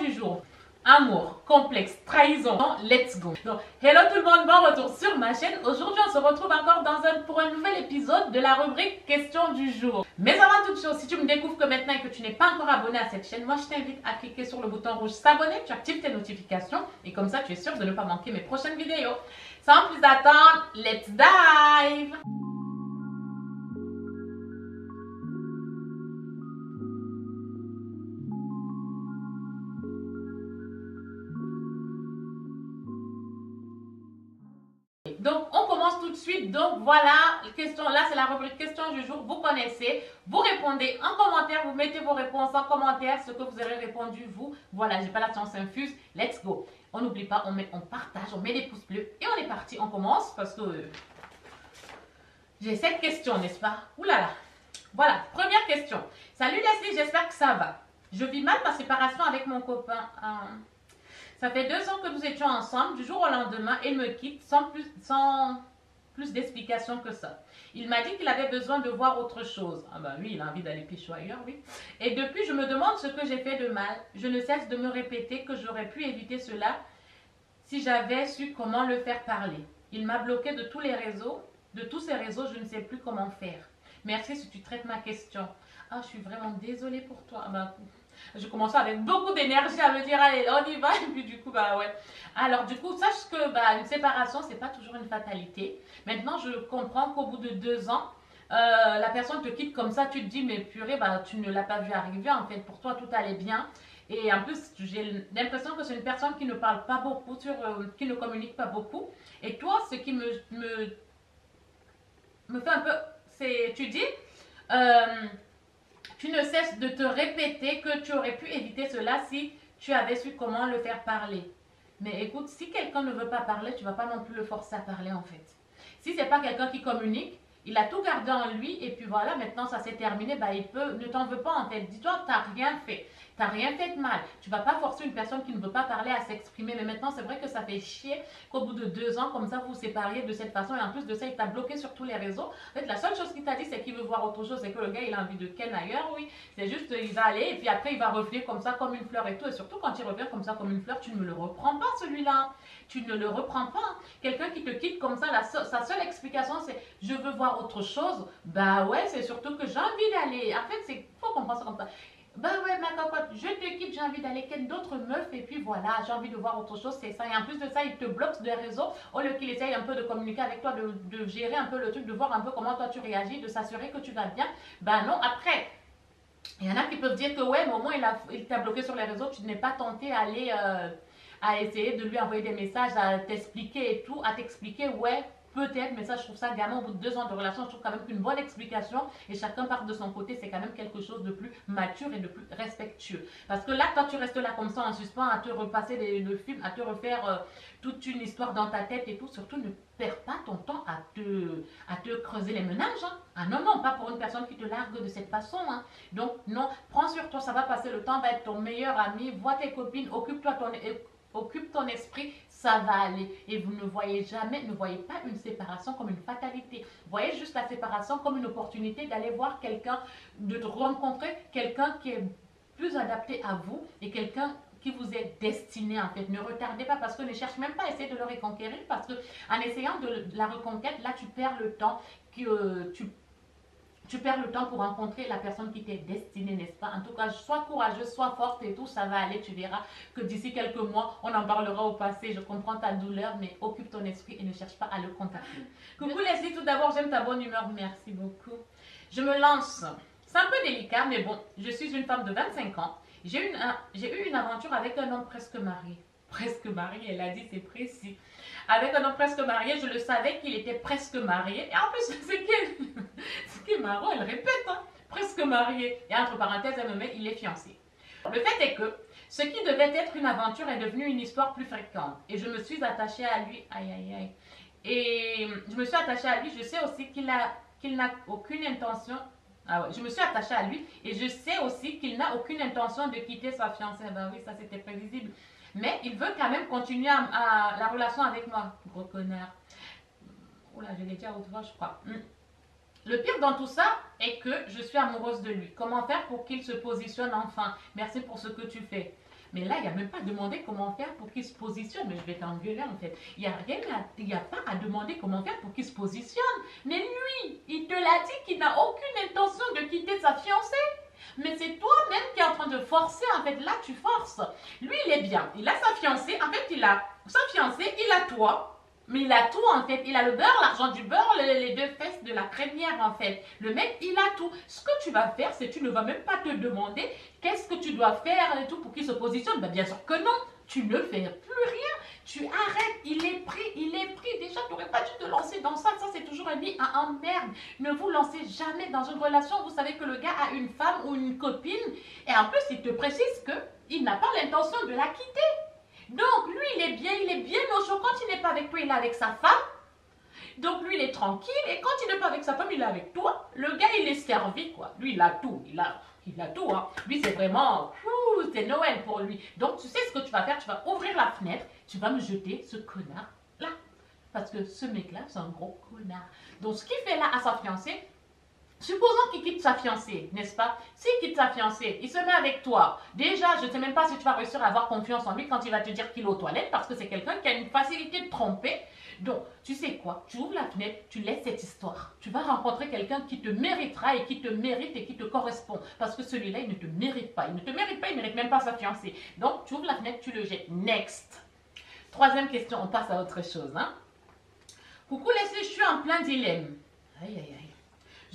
du jour. Amour, complexe, trahison, let's go. Donc, hello tout le monde, bon retour sur ma chaîne. Aujourd'hui, on se retrouve encore pour un nouvel épisode de la rubrique question du jour. Mais avant toute chose, si tu me découvres que maintenant et que tu n'es pas encore abonné à cette chaîne, moi je t'invite à cliquer sur le bouton rouge s'abonner, tu actives tes notifications et comme ça tu es sûr de ne pas manquer mes prochaines vidéos. Sans plus attendre, let's dive! Donc, on commence tout de suite. Donc, voilà, question, là, c'est la rubrique question du jour. Vous connaissez, vous répondez en commentaire, vous mettez vos réponses en commentaire, ce que vous aurez répondu, vous. Voilà, j'ai pas la science infuse. Let's go. On n'oublie pas, on partage, on met des pouces bleus et on est parti. On commence parce que j'ai 7 questions, n'est-ce pas? Ouh là là. Voilà, première question. Salut Leslie, j'espère que ça va. Je vis mal ma séparation avec mon copain. Ça fait 2 ans que nous étions ensemble. Du jour au lendemain, il me quitte sans plus d'explications que ça. Il m'a dit qu'il avait besoin de voir autre chose. Ah bah oui, il a envie d'aller pécho ailleurs, oui. Et depuis, je me demande ce que j'ai fait de mal. Je ne cesse de me répéter que j'aurais pu éviter cela si j'avais su comment le faire parler. Il m'a bloqué de tous les réseaux. De tous ces réseaux, je ne sais plus comment faire. Merci si tu traites ma question. Ah, je suis vraiment désolée pour toi. Ah bah, je commençais avec beaucoup d'énergie à me dire allez on y va et puis du coup bah ouais. Alors du coup sache que bah une séparation c'est pas toujours une fatalité. Maintenant je comprends qu'au bout de 2 ans la personne te quitte comme ça, tu te dis mais purée bah tu ne l'as pas vu arriver en fait, pour toi tout allait bien. Et en plus j'ai l'impression que c'est une personne qui ne parle pas beaucoup, qui ne communique pas beaucoup. Et toi ce qui me fait un peu, c'est tu dis tu ne cesses de te répéter que tu aurais pu éviter cela si tu avais su comment le faire parler. Mais écoute, si quelqu'un ne veut pas parler, tu ne vas pas non plus le forcer à parler en fait. Si c'est pas quelqu'un qui communique, il a tout gardé en lui et puis voilà, maintenant ça s'est terminé, bah il peut, ne t'en veux pas en fait. Dis-toi, tu n'as rien fait. Tu n'as rien fait de mal. Tu ne vas pas forcer une personne qui ne veut pas parler à s'exprimer. Mais maintenant, c'est vrai que ça fait chier qu'au bout de 2 ans, comme ça, vous vous sépariez de cette façon. Et en plus de ça, il t'a bloqué sur tous les réseaux. En fait, la seule chose qu'il t'a dit, c'est qu'il veut voir autre chose. C'est que le gars, il a envie de ken ailleurs, oui. C'est juste, il va aller et puis après, il va revenir comme ça, comme une fleur et tout. Et surtout, quand il revient comme ça, comme une fleur, tu ne me le reprends pas, celui-là. Tu ne le reprends pas. Quelqu'un qui te quitte comme ça, sa seule explication, c'est je veux voir autre chose. Bah ouais, c'est surtout que j'ai envie d'aller. En fait, c'est faut comprendre ça comme ça. Bah ouais, ma cocotte, je te quitte, j'ai envie d'aller ken d'autres meufs et puis voilà, j'ai envie de voir autre chose, c'est ça. Et en plus de ça, il te bloque des réseaux au lieu qu'il essaye un peu de communiquer avec toi, de gérer un peu le truc, de voir un peu comment toi tu réagis, de s'assurer que tu vas bien. Bah non, après, il y en a qui peuvent dire que ouais, mais au moins il t'a bloqué sur les réseaux, tu n'es pas tenté à aller à essayer de lui envoyer des messages, à t'expliquer et tout, à t'expliquer, ouais. Peut-être, mais ça, je trouve ça gamin. Au bout de 2 ans de relation, je trouve quand même qu'une bonne explication et chacun part de son côté, c'est quand même quelque chose de plus mature et de plus respectueux. Parce que là, toi, tu restes là comme ça en suspens à te repasser le film, à te refaire toute une histoire dans ta tête et tout. Surtout, ne perds pas ton temps à te creuser les ménages. Hein. Ah non, non, pas pour une personne qui te largue de cette façon. Hein. Donc, non, prends sur toi, ça va passer, le temps va être ton meilleur ami. Vois tes copines, occupe ton esprit, ça va aller. Et vous ne voyez jamais, ne voyez pas une séparation comme une fatalité. Voyez juste la séparation comme une opportunité d'aller voir quelqu'un, de rencontrer quelqu'un qui est plus adapté à vous et quelqu'un qui vous est destiné en fait. Ne retardez pas parce que ne cherche même pas à essayer de le reconquérir parce que en essayant de la reconquête, là tu perds le temps, tu perds le temps pour rencontrer la personne qui t'est destinée, n'est-ce pas? En tout cas, sois courageuse, sois forte et tout, ça va aller, tu verras que d'ici quelques mois, on en parlera au passé. Je comprends ta douleur, mais occupe ton esprit et ne cherche pas à le contacter. Coucou Leslie, tout d'abord, j'aime ta bonne humeur, merci beaucoup. Je me lance. C'est un peu délicat, mais bon, je suis une femme de 25 ans. J'ai eu une aventure avec un homme presque marié. Presque marié, elle a dit, c'est précis. Avec un homme presque marié, je le savais qu'il était presque marié. Et en plus, ce qui est marrant, elle répète, hein, presque marié. Et entre parenthèses, elle me met, il est fiancé. Le fait est que ce qui devait être une aventure est devenu une histoire plus fréquente. Et je me suis attachée à lui. Aïe, aïe, aïe. Et je me suis attachée à lui. Je sais aussi qu'il n'a aucune intention. Ah ouais, je me suis attachée à lui. Et je sais aussi qu'il n'a aucune intention de quitter sa fiancée. Ben oui, ça c'était prévisible. Mais il veut quand même continuer la relation avec moi. Gros connard. Oula, je l'ai dit à haute voix, je crois. Le pire dans tout ça est que je suis amoureuse de lui. Comment faire pour qu'il se positionne enfin? Merci pour ce que tu fais. Mais là, il n'y a même pas demandé comment faire pour qu'il se positionne. Mais je vais t'engueuler en fait. Il n'y a rien il n'y a pas à demander comment faire pour qu'il se positionne. Mais lui, il te l'a dit qu'il n'a aucune intention de quitter sa fiancée. Mais c'est toi-même qui es en train de forcer. En fait, là, tu forces. Lui, il est bien. Il a sa fiancée. En fait, il a sa fiancée, il a toi. Mais il a tout en fait, il a le beurre, l'argent du beurre, les deux fesses de la crémière en fait. Le mec, il a tout. Ce que tu vas faire, c'est que tu ne vas même pas te demander qu'est-ce que tu dois faire et tout pour qu'il se positionne. Ben, bien sûr que non, tu ne fais plus rien. Tu arrêtes, il est pris, il est pris. Déjà, tu n'aurais pas dû te lancer dans ça. Ça, c'est toujours un lit à emmerde. Ne vous lancez jamais dans une relation. Vous savez que le gars a une femme ou une copine. Et en plus, il te précise qu'il n'a pas l'intention de la quitter. Donc, lui, il est bien au chaud. Quand il n'est pas avec toi, il est avec sa femme. Donc, lui, il est tranquille. Et quand il n'est pas avec sa femme, il est avec toi. Le gars, il est servi, quoi. Lui, il a tout. Il a tout, hein. Lui, c'est vraiment... c'est Noël pour lui. Donc, tu sais ce que tu vas faire. Tu vas ouvrir la fenêtre. Tu vas me jeter ce connard-là. Parce que ce mec-là, c'est un gros connard. Donc, ce qu'il fait là à sa fiancée... Supposons qu'il quitte sa fiancée, n'est-ce pas? S'il quitte sa fiancée, il se met avec toi. Déjà, je ne sais même pas si tu vas réussir à avoir confiance en lui quand il va te dire qu'il est aux toilettes parce que c'est quelqu'un qui a une facilité de tromper. Donc, tu sais quoi? Tu ouvres la fenêtre, tu laisses cette histoire. Tu vas rencontrer quelqu'un qui te méritera et qui te mérite et qui te correspond. Parce que celui-là, il ne te mérite pas. Il ne te mérite pas, il ne mérite même pas sa fiancée. Donc, tu ouvres la fenêtre, tu le jettes. Next. Troisième question, on passe à autre chose. Hein? Coucou les, je suis en plein dilemme. Aïe, aïe, aïe.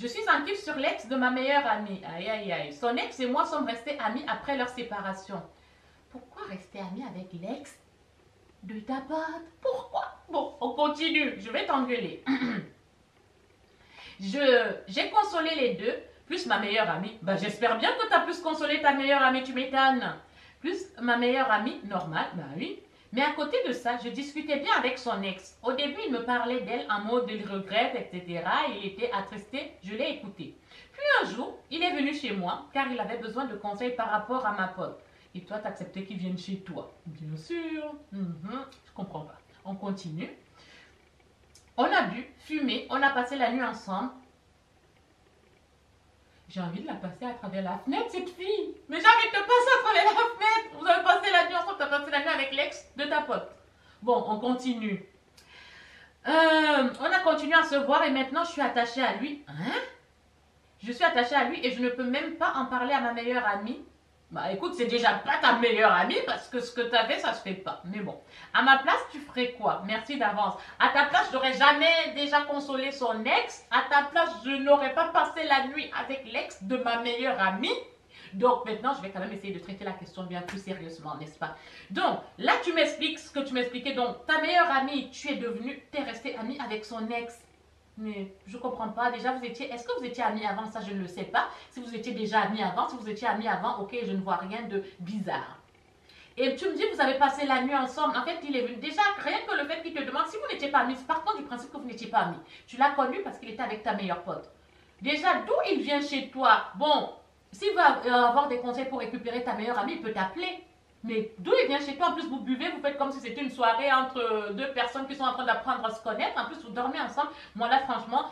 Je suis en kiff sur l'ex de ma meilleure amie. Aïe, aïe, aïe. Son ex et moi sommes restés amis après leur séparation. Pourquoi rester amis avec l'ex de ta pote? Pourquoi? Bon, on continue. Je vais t'engueuler. J'ai consolé les deux, plus ma meilleure amie. Bah, j'espère bien que tu as plus consolé ta meilleure amie, tu m'étonnes. Plus ma meilleure amie, normal, bah oui. Mais à côté de ça, je discutais bien avec son ex. Au début, il me parlait d'elle en mode il regrette, etc. Il était attristé, je l'ai écouté. Puis un jour, il est venu chez moi car il avait besoin de conseils par rapport à ma pote. Et toi, t'acceptais qu'il vienne chez toi? Bien sûr. Je comprends pas. On continue. On a bu, fumé, on a passé la nuit ensemble. J'ai envie de la passer à travers la fenêtre, cette fille. Mais j'ai envie de te passer à travers la fenêtre. Vous avez passé la nuit ensemble, tu as passé la nuit avec l'ex de ta pote. Bon, on continue. On a continué à se voir et maintenant je suis attachée à lui. Hein? Je suis attachée à lui et je ne peux même pas en parler à ma meilleure amie. Bah écoute, c'est déjà pas ta meilleure amie parce que ce que tu avais, ça se fait pas. Mais bon, à ma place, tu ferais quoi? Merci d'avance. À ta place, je n'aurais jamais déjà consolé son ex. À ta place, je n'aurais pas passé la nuit avec l'ex de ma meilleure amie. Donc maintenant, je vais quand même essayer de traiter la question bien plus sérieusement, n'est-ce pas? Donc là, tu m'expliques ce que tu m'expliquais. Donc ta meilleure amie, tu es resté amie avec son ex. Mais je ne comprends pas. Déjà, est-ce que vous étiez amis avant? Ça, je ne le sais pas. Si vous étiez déjà amis avant, si vous étiez amis avant, ok, je ne vois rien de bizarre. Et tu me dis, vous avez passé la nuit ensemble. En fait, il est venu. Déjà, rien que le fait qu'il te demande si vous n'étiez pas amis, partons du principe que vous n'étiez pas amis. Tu l'as connu parce qu'il était avec ta meilleure pote. Déjà, d'où il vient chez toi? Bon, s'il va avoir des conseils pour récupérer ta meilleure amie, il peut t'appeler. Mais d'où il vient chez toi? En plus, vous buvez, vous faites comme si c'était une soirée entre deux personnes qui sont en train d'apprendre à se connaître. En plus, vous dormez ensemble. Moi, là, franchement,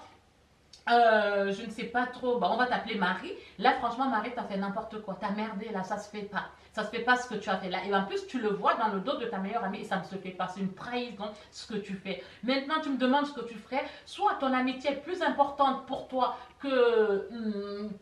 je ne sais pas trop. Bon, on va t'appeler Marie. Là, franchement, Marie, t'as fait n'importe quoi. T'as merdé, là, ça se fait pas. Ça se fait pas ce que tu as fait là. Et en plus, tu le vois dans le dos de ta meilleure amie et ça ne se fait pas. C'est une trahison ce que tu fais. Maintenant, tu me demandes ce que tu ferais. Soit ton amitié est plus importante pour toi que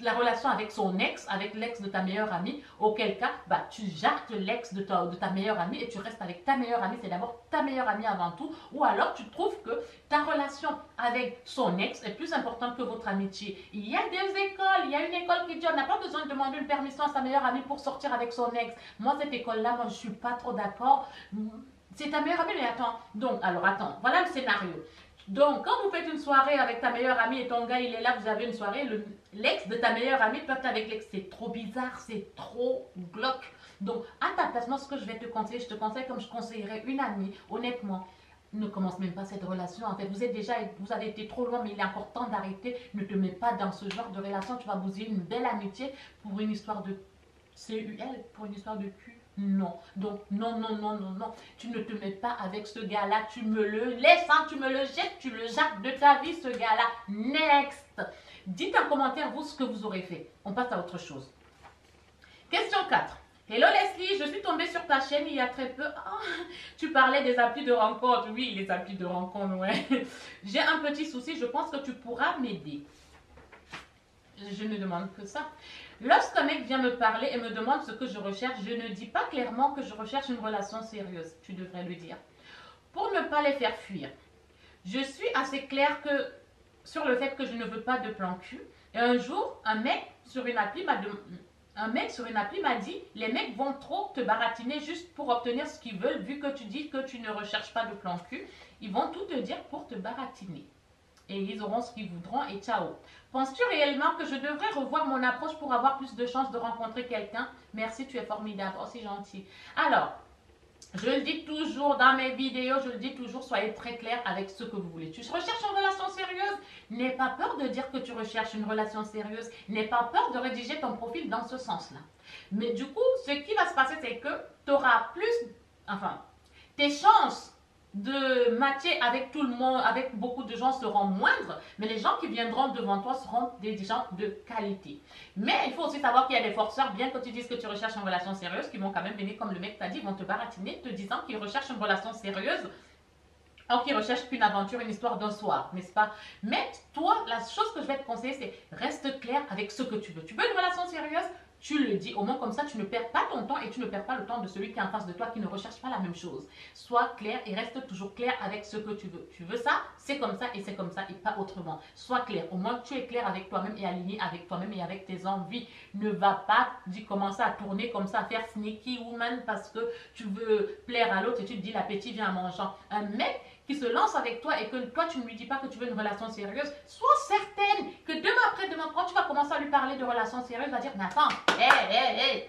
la relation avec son ex, avec l'ex de ta meilleure amie. Auquel cas, bah, tu jartes l'ex de ta meilleure amie et tu restes avec ta meilleure amie. C'est d'abord ta meilleure amie avant tout. Ou alors, tu trouves que ta relation avec son ex est plus importante que votre amitié. Il y a des écoles. Il y a une école qui dit on n'a pas besoin de demander une permission à sa meilleure amie pour sortir avec son ex. Moi, cette école-là, moi, je ne suis pas trop d'accord. C'est ta meilleure amie, mais attends. Donc, alors, attends. Voilà le scénario. Donc, quand vous faites une soirée avec ta meilleure amie et ton gars, il est là, vous avez une soirée, l'ex de ta meilleure amie peut être avec l'ex. C'est trop bizarre, c'est trop glauque. Donc, à ta place, moi, ce que je vais te conseiller, je te conseille comme je conseillerais une amie, honnêtement. Ne commence même pas cette relation. En fait, vous avez été trop loin, mais il est encore temps d'arrêter. Ne te mets pas dans ce genre de relation. Tu vas bousiller une belle amitié pour une histoire de CUL, pour une histoire de cul. Non. Donc, non, non, non, non, non. Tu ne te mets pas avec ce gars-là. Tu me le laisses, hein, tu me le jettes, tu le jattes de ta vie, ce gars-là. Next. Dites en commentaire, vous, ce que vous aurez fait. On passe à autre chose. Question 4. Hello Leslie, je suis tombée sur ta chaîne il y a très peu. Oh, tu parlais des applis de rencontre. Oui, les applis de rencontre, ouais. J'ai un petit souci, je pense que tu pourras m'aider. Je ne demande que ça. Lorsqu'un mec vient me parler et me demande ce que je recherche, je ne dis pas clairement que je recherche une relation sérieuse. Tu devrais le dire. Pour ne pas les faire fuir. Je suis assez claire que sur le fait que je ne veux pas de plan cul. Et un jour, un mec sur une appli m'a dit, les mecs vont trop te baratiner juste pour obtenir ce qu'ils veulent, vu que tu dis que tu ne recherches pas de plan cul. Ils vont tout te dire pour te baratiner. Et ils auront ce qu'ils voudront et ciao. Penses-tu réellement que je devrais revoir mon approche pour avoir plus de chances de rencontrer quelqu'un? Merci, tu es formidable. Oh, c'est gentil. Alors, je le dis toujours dans mes vidéos, je le dis toujours, soyez très clair avec ce que vous voulez. Tu recherches une relation sérieuse? N'aie pas peur de dire que tu recherches une relation sérieuse. N'aie pas peur de rédiger ton profil dans ce sens-là. Mais du coup, ce qui va se passer, c'est que tu auras tes chances de matcher avec tout le monde, avec beaucoup de gens seront moindres, mais les gens qui viendront devant toi seront des gens de qualité. Mais il faut aussi savoir qu'il y a des forceurs, bien que tu dises que tu recherches une relation sérieuse, qui vont quand même venir, comme le mec t'a dit, ils vont te baratiner, te disant qu'ils recherchent une relation sérieuse, or qu'ils recherchent qu'une aventure, une histoire d'un soir, n'est-ce pas? Mais toi, la chose que je vais te conseiller, c'est reste clair avec ce que tu veux. Tu veux une relation sérieuse? Tu le dis, au moins comme ça, tu ne perds pas ton temps et tu ne perds pas le temps de celui qui est en face de toi qui ne recherche pas la même chose. Sois clair et reste toujours clair avec ce que tu veux. Tu veux ça, c'est comme ça et c'est comme ça et pas autrement. Sois clair, au moins tu es clair avec toi-même et aligné avec toi-même et avec tes envies. Ne va pas commencer à tourner comme ça, à faire sneaky woman parce que tu veux plaire à l'autre et tu te dis l'appétit vient en mangeant. Un mec qui se lance avec toi et que toi tu ne lui dis pas que tu veux une relation sérieuse, sois certaine que demain après-demain, quand tu vas commencer à lui parler de relation sérieuse, il va dire, mais attends,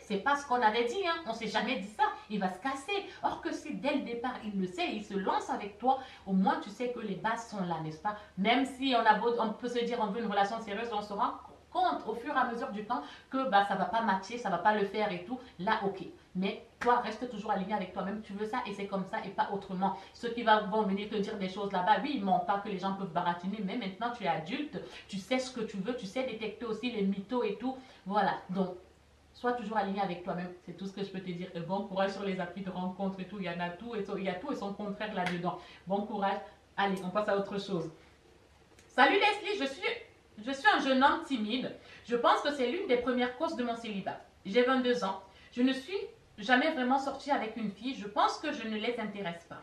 c'est pas ce qu'on avait dit, hein, on s'est jamais dit ça, il va se casser. Or que si dès le départ il le sait, il se lance avec toi, au moins tu sais que les bases sont là, n'est-ce pas? Même si on peut se dire on veut une relation sérieuse, on se rend compte au fur et à mesure du temps que ça va pas matcher, ça va pas le faire et tout, là ok. Mais toi, reste toujours aligné avec toi-même. Tu veux ça et c'est comme ça et pas autrement. Ceux qui vont venir te dire des choses là-bas, oui, ils mentent pas que les gens peuvent baratiner, mais maintenant tu es adulte, tu sais ce que tu veux, tu sais détecter aussi les mythos et tout. Voilà, donc sois toujours aligné avec toi-même. C'est tout ce que je peux te dire. Et bon courage sur les applis de rencontre et tout. Il y en a tout et tout, il y a tout et son contraire là-dedans. Bon courage. Allez, on passe à autre chose. Salut Leslie, je suis un jeune homme timide. Je pense que c'est l'une des premières causes de mon célibat. J'ai 22 ans. Je ne suis jamais vraiment sortie avec une fille. Je pense que je ne les intéresse pas.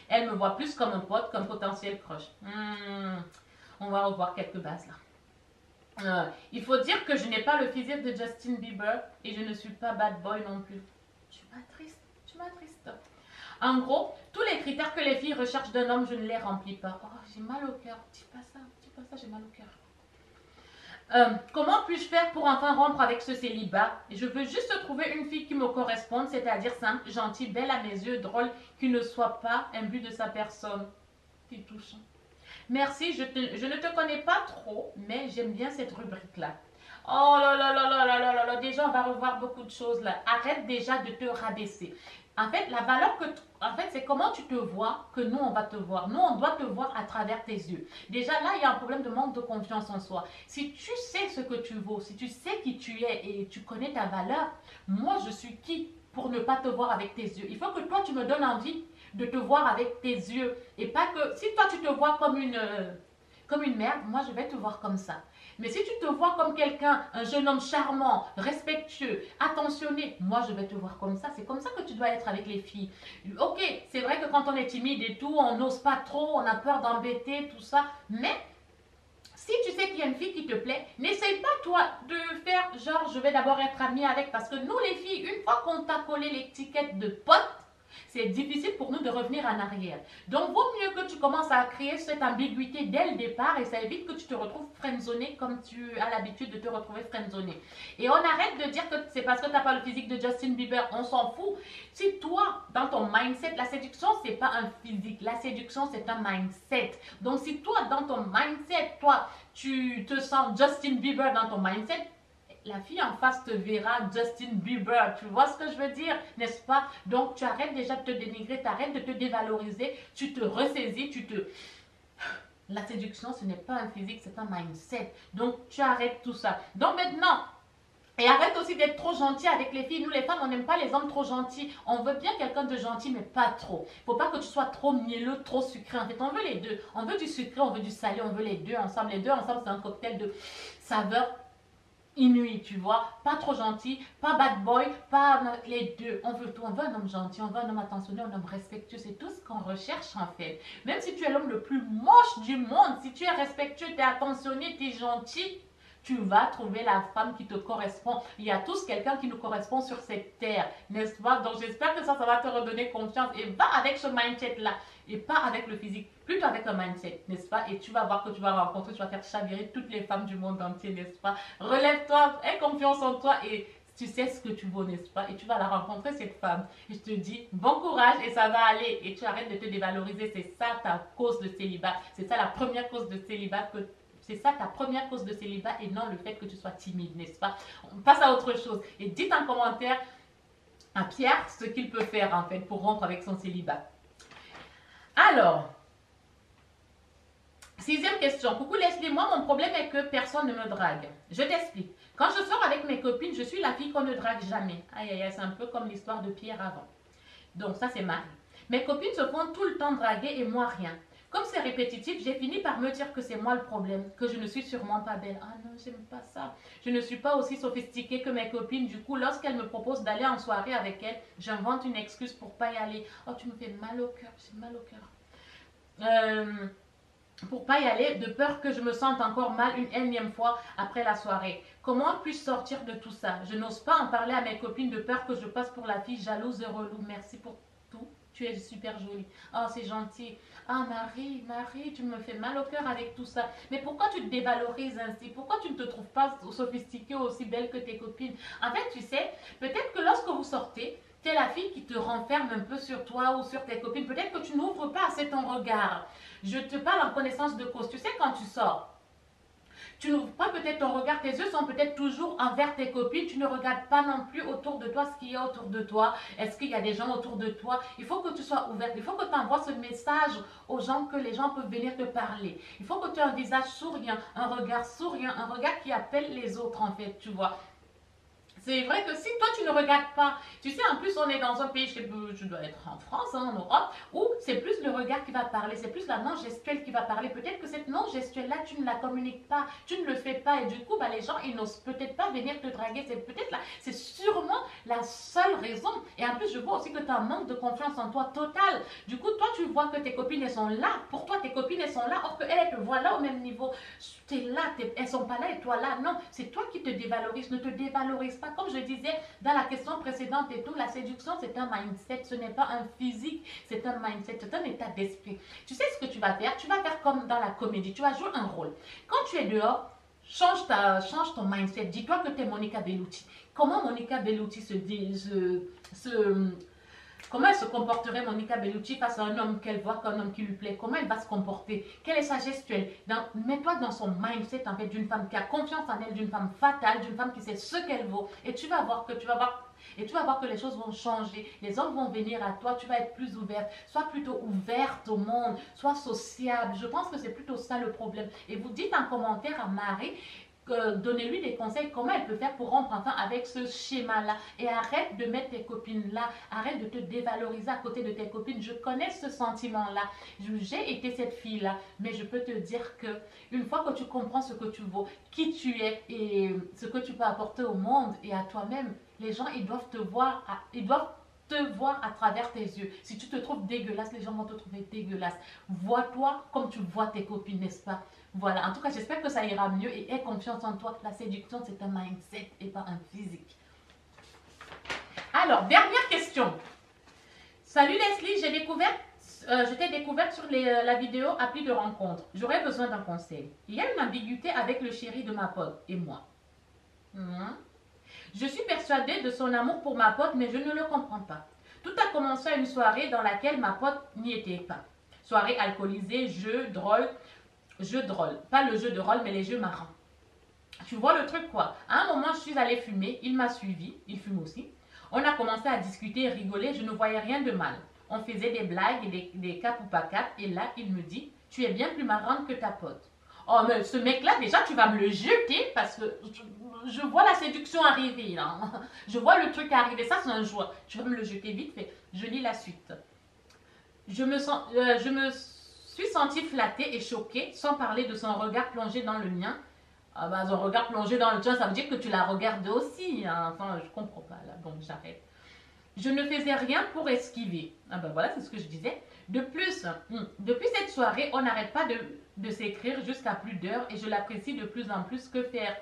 Elle me voit plus comme un pote, comme potentiel crush. On va revoir quelques bases là. Il faut dire que je n'ai pas le physique de Justin Bieber et je ne suis pas bad boy non plus. Tu m'attristes, tu m'attristes. En gros, tous les critères que les filles recherchent d'un homme, je ne les remplis pas. Oh, j'ai mal au cœur. Dis pas ça, j'ai mal au cœur. Comment puis-je faire pour enfin rompre avec ce célibat? Je veux juste trouver une fille qui me corresponde, c'est-à-dire simple, gentille, belle à mes yeux, drôle, qui ne soit pas imbu de sa personne. C'est touchant. Merci, je ne te connais pas trop, mais j'aime bien cette rubrique-là. Oh là là là là là là là là, déjà on va revoir beaucoup de choses là. Arrête déjà de te rabaisser. En fait, la valeur c'est comment tu te vois que nous, on va te voir. Nous, on doit te voir à travers tes yeux. Déjà, là, il y a un problème de manque de confiance en soi. Si tu sais ce que tu vaux, si tu sais qui tu es et tu connais ta valeur, moi, je suis qui pour ne pas te voir avec tes yeux? Il faut que toi, tu me donnes envie de te voir avec tes yeux. Et pas que, si toi, tu te vois comme une merde, moi, je vais te voir comme ça. Mais si tu te vois comme quelqu'un, un jeune homme charmant, respectueux, attentionné, moi je vais te voir comme ça. C'est comme ça que tu dois être avec les filles. Ok, c'est vrai que quand on est timide et tout, on n'ose pas trop, on a peur d'embêter, tout ça. Mais si tu sais qu'il y a une fille qui te plaît, n'essaye pas toi de faire genre je vais d'abord être amie avec. Parce que nous les filles, une fois qu'on t'a collé l'étiquette de pote, c'est difficile pour nous de revenir en arrière. Donc, vaut mieux que tu commences à créer cette ambiguïté dès le départ et ça évite que tu te retrouves friendzoné comme tu as l'habitude de te retrouver friendzoné. Et on arrête de dire que c'est parce que tu n'as pas le physique de Justin Bieber, on s'en fout. Si toi, dans ton mindset, la séduction, c'est pas un physique, la séduction, c'est un mindset. Donc, si toi, dans ton mindset, toi, tu te sens Justin Bieber dans ton mindset, la fille en face te verra Justin Bieber. Tu vois ce que je veux dire, n'est-ce pas? Donc, tu arrêtes déjà de te dénigrer, tu arrêtes de te dévaloriser, tu te ressaisis, La séduction, ce n'est pas un physique, c'est un mindset. Donc, tu arrêtes tout ça. Donc, maintenant, Et arrête aussi d'être trop gentil avec les filles. Nous, les femmes, on n'aime pas les hommes trop gentils. On veut bien quelqu'un de gentil, mais pas trop. Il ne faut pas que tu sois trop mielleux, trop sucré. En fait, on veut les deux. On veut du sucré, on veut du salé, on veut les deux ensemble. Les deux ensemble, c'est un cocktail de saveurs inouïes, tu vois. Pas trop gentil, pas bad boy, pas les deux. On veut tout. On veut un homme gentil, on veut un homme attentionné, un homme respectueux. C'est tout ce qu'on recherche, en fait. Même si tu es l'homme le plus moche du monde, si tu es respectueux, tu es attentionné, tu es gentil, tu vas trouver la femme qui te correspond. Il y a tous quelqu'un qui nous correspond sur cette terre, n'est-ce pas? Donc j'espère que ça va te redonner confiance. Et va avec ce mindset-là. Et pas avec le physique, plutôt avec un mindset, n'est-ce pas? Et tu vas voir que tu vas rencontrer, tu vas faire chavirer toutes les femmes du monde entier, n'est-ce pas? Relève-toi, aie confiance en toi et tu sais ce que tu vaux, n'est-ce pas? Et tu vas la rencontrer, cette femme. Et je te dis, bon courage et ça va aller. Et tu arrêtes de te dévaloriser. C'est ça ta cause de célibat. C'est ça la première cause de célibat que c'est ça ta première cause de célibat et non le fait que tu sois timide, n'est-ce pas? On passe à autre chose. Et dites en commentaire à Pierre ce qu'il peut faire en fait pour rompre avec son célibat. Alors, 6e question. Coucou Leslie, moi mon problème est que personne ne me drague. Je t'explique. Quand je sors avec mes copines, je suis la fille qu'on ne drague jamais. Aïe aïe aïe, c'est un peu comme l'histoire de Pierre avant. Donc ça c'est Marie. Mes copines se font tout le temps draguer et moi rien. Comme c'est répétitif, j'ai fini par me dire que c'est moi le problème, que je ne suis sûrement pas belle. Ah non, j'aime pas ça. Je ne suis pas aussi sophistiquée que mes copines. Du coup, lorsqu'elles me proposent d'aller en soirée avec elles, j'invente une excuse pour pas y aller. Oh, tu me fais mal au cœur, j'ai mal au cœur. Pour pas y aller, de peur que je me sente encore mal une énième fois après la soirée. Comment puis-je sortir de tout ça? Je n'ose pas en parler à mes copines de peur que je passe pour la fille jalouse et relou. Merci pour tout. Tu es super jolie. Oh, c'est gentil. Ah, Marie, tu me fais mal au cœur avec tout ça. Mais pourquoi tu te dévalorises ainsi? Pourquoi tu ne te trouves pas sophistiquée, aussi belle que tes copines? En fait, tu sais, peut-être que lorsque vous sortez, tu es la fille qui te renferme un peu sur toi ou sur tes copines. Peut-être que tu n'ouvres pas assez ton regard. Je te parle en connaissance de cause. Tu sais, quand tu sors, tu n'ouvres pas peut-être ton regard, tes yeux sont peut-être toujours envers tes copines, tu ne regardes pas non plus autour de toi ce qu'il y a autour de toi. Est-ce qu'il y a des gens autour de toi? Il faut que tu sois ouverte, il faut que tu envoies ce message aux gens que les gens peuvent venir te parler. Il faut que tu aies un visage souriant, un regard qui appelle les autres en fait, tu vois. C'est vrai que si toi tu ne regardes pas, tu sais, en plus on est dans un pays, je dois être en France, hein, en Europe, où c'est plus le regard qui va parler, c'est plus la non-gestuelle qui va parler. Peut-être que cette non-gestuelle-là, tu ne la communiques pas, tu ne le fais pas, et du coup, bah, les gens, ils n'osent peut-être pas venir te draguer. C'est peut-être là, c'est sûrement la seule raison. Et en plus, je vois aussi que tu as un manque de confiance en toi total. Du coup, toi, tu vois que tes copines, elles sont là. Pour toi, tes copines, elles sont là, or qu'elles, elles te voient là au même niveau. Tu es là, elles sont pas là et toi là. Non, c'est toi qui te dévalorises. Ne te dévalorise pas. Comme je disais dans la question précédente et tout, la séduction, c'est un mindset. Ce n'est pas un physique, c'est un mindset, c'est un état d'esprit. Tu sais ce que tu vas faire? Tu vas faire comme dans la comédie. Tu vas jouer un rôle. Quand tu es dehors, change ton mindset. Dis-toi que tu es Monica Bellucci. Comment Monica Bellucci comment elle se comporterait, Monica Bellucci, face à un homme qu'elle voit qu'un homme qui lui plaît? Comment elle va se comporter? Quelle est sa gestuelle? Mets-toi dans son mindset, en fait, d'une femme qui a confiance en elle, d'une femme fatale, d'une femme qui sait ce qu'elle vaut. Et tu vas voir que les choses vont changer. Les hommes vont venir à toi. Tu vas être plus ouverte. Sois plutôt ouverte au monde. Sois sociable. Je pense que c'est plutôt ça le problème. Et vous dites en commentaire à Marie, donnez-lui des conseils, comment elle peut faire pour rompre enfin avec ce schéma-là. Et arrête de mettre tes copines là, arrête de te dévaloriser à côté de tes copines. Je connais ce sentiment-là. J'ai été cette fille-là, mais je peux te dire que une fois que tu comprends ce que tu vaux, qui tu es et ce que tu peux apporter au monde et à toi-même, les gens, ils doivent te voir, à travers tes yeux. Si tu te trouves dégueulasse, les gens vont te trouver dégueulasse. Vois-toi comme tu vois tes copines, n'est-ce pas? Voilà, en tout cas, j'espère que ça ira mieux et aie confiance en toi. La séduction, c'est un mindset et pas un physique. Alors, dernière question. Salut Leslie, je t'ai découverte sur la vidéo appli de rencontre. J'aurais besoin d'un conseil. Il y a une ambiguïté avec le chéri de ma pote et moi. Je suis persuadée de son amour pour ma pote, mais je ne le comprends pas. Tout a commencé à une soirée dans laquelle ma pote n'y était pas. Soirée alcoolisée, jeu drôle. Pas le jeu de rôle, mais les jeux marrants. Tu vois le truc quoi? À un moment, je suis allée fumer, il m'a suivi, il fume aussi. On a commencé à discuter et rigoler, je ne voyais rien de mal. On faisait des blagues et des cap ou pas cap, et là, il me dit, tu es bien plus marrante que ta pote. Oh, mais ce mec-là, déjà, tu vas me le jeter parce que je vois la séduction arriver, là. Je vois le truc arriver. Ça, c'est un jour. Tu vas me le jeter vite fait. Je lis la suite. Je me suis sentie flattée et choquée, sans parler de son regard plongé dans le mien. Ah bah, son regard plongé dans le tien, ça veut dire que tu la regardes aussi, hein. Enfin, je comprends pas, là. Donc, j'arrête. Je ne faisais rien pour esquiver. Ah ben voilà, c'est ce que je disais. De plus, depuis cette soirée, on n'arrête pas de s'écrire jusqu'à plus d'heures et je l'apprécie de plus en plus. Que faire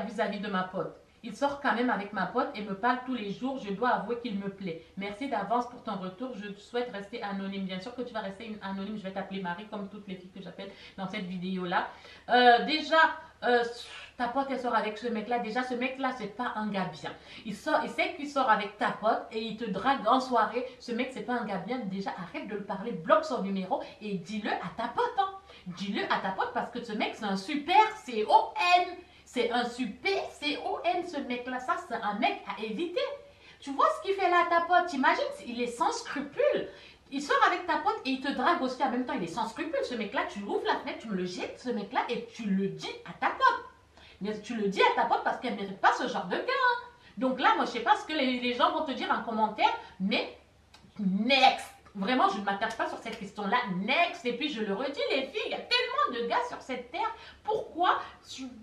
vis-à-vis de ma pote? Il sort quand même avec ma pote et me parle tous les jours. Je dois avouer qu'il me plaît. Merci d'avance pour ton retour. Je souhaite rester anonyme. Bien sûr que tu vas rester anonyme. Je vais t'appeler Marie comme toutes les filles que j'appelle dans cette vidéo-là. Ta pote, elle sort avec ce mec-là. Déjà, ce mec-là, c'est pas un gars bien. Il sait qu'il sort avec ta pote et il te drague en soirée. Ce mec, c'est pas un gars bien. Déjà, arrête de le parler. Bloque son numéro et dis-le à ta pote. Hein. Dis-le à ta pote parce que ce mec, c'est un super CON. C'est un super CON, ce mec-là. Ça, c'est un mec à éviter. Tu vois ce qu'il fait là à ta pote? T'imagines, il est sans scrupules. Il sort avec ta pote et il te drague aussi en même temps. Il est sans scrupules, ce mec-là. Tu ouvres la fenêtre, tu me le jettes, ce mec-là, et tu le dis à ta pote. Mais tu le dis à ta pote parce qu'elle ne mérite pas ce genre de gars. Hein. Donc là, moi, je ne sais pas ce que les gens vont te dire en commentaire, mais next. Vraiment, je ne m'attarde pas sur cette question-là. Next. Et puis, je le redis, les filles, il y a tellement de gars sur cette terre. Pourquoi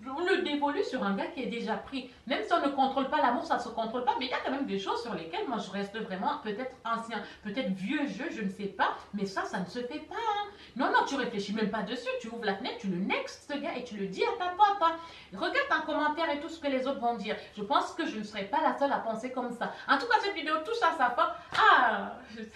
on le dévolue sur un gars qui est déjà pris? Même si on ne contrôle pas l'amour, ça ne se contrôle pas. Mais il y a quand même des choses sur lesquelles moi, je reste vraiment peut-être ancien, peut-être vieux jeu, je ne sais pas. Mais ça ne se fait pas. Hein. Non, non, tu réfléchis même pas dessus. Tu ouvres la fenêtre, tu le next, ce gars, et tu le dis à ta pote. Hein. Regarde en commentaire et tout ce que les autres vont dire. Je pense que je ne serai pas la seule à penser comme ça. En tout cas, cette vidéo touche à sa fin. Ah, je sais.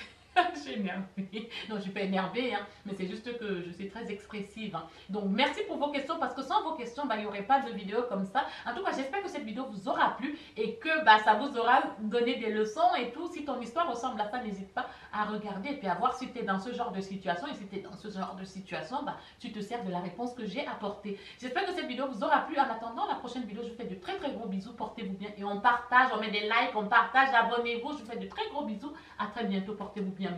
Je suis énervée. Non, je ne suis pas énervée, hein, mais c'est juste que je suis très expressive. Hein. Donc, merci pour vos questions, parce que sans vos questions, il n'y aurait pas de vidéo comme ça. En tout cas, j'espère que cette vidéo vous aura plu et que ça vous aura donné des leçons et tout. Si ton histoire ressemble à ça, n'hésite pas à regarder et puis à voir si tu es dans ce genre de situation. Et si tu es dans ce genre de situation, tu te sers de la réponse que j'ai apportée. J'espère que cette vidéo vous aura plu. En attendant la prochaine vidéo, je vous fais de très très gros bisous. Portez-vous bien et on partage, on met des likes, on partage, abonnez-vous. Je vous fais de très gros bisous. À très bientôt, portez-vous bien.